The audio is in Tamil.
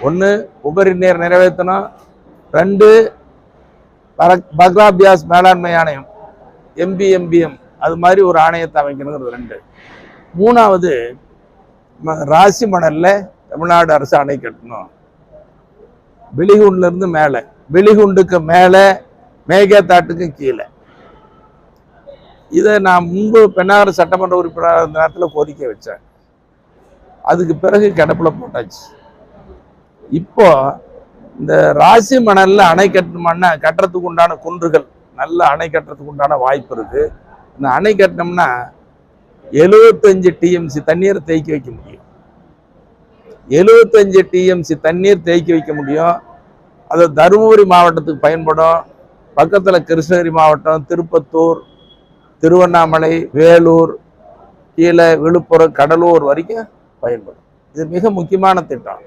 ஒன்று உபரி நீர் நிறைவேற்றணும், 2 பக்ராபியாஸ் மேலாண்மை ஆணையம் MBMBM அது மாதிரி ஒரு ஆணையத்தை அமைக்கணுங்கிறது 2. 3வது ராசி மணல்ல தமிழ்நாடு அரசு அணை கட்டணும். வெளிகுண்டுல இருந்து மேலே, வெளிகுண்டுக்கு மேலே, மேகதாட்டுக்கு கீழே. இதை நான் முன்பு பெண்ணாகர சட்டமன்ற உறுப்பினர் நேரத்தில் கோரிக்கை வச்சேன். அதுக்கு பிறகு கிடப்புல போட்டாச்சு. இப்போ இந்த ராசி மணல்ல அணை கட்டுறதுக்கு உண்டான குன்றுகள், நல்ல அணை கட்டுறதுக்கு உண்டான வாய்ப்பு இருக்கு. இந்த அணை கட்டினோம்னா 75 TMC தண்ணீரை தேக்கி வைக்க முடியும். 75 TMC தண்ணீர் தேக்கி வைக்க முடியும். அது தருமபுரி மாவட்டத்துக்கு பயன்படும். பக்கத்தில் கிருஷ்ணகிரி மாவட்டம், திருப்பத்தூர், திருவண்ணாமலை, வேலூர், கீழே விழுப்புரம், கடலூர் வரைக்கும் பயன்படும். இது மிக முக்கியமான திட்டம்.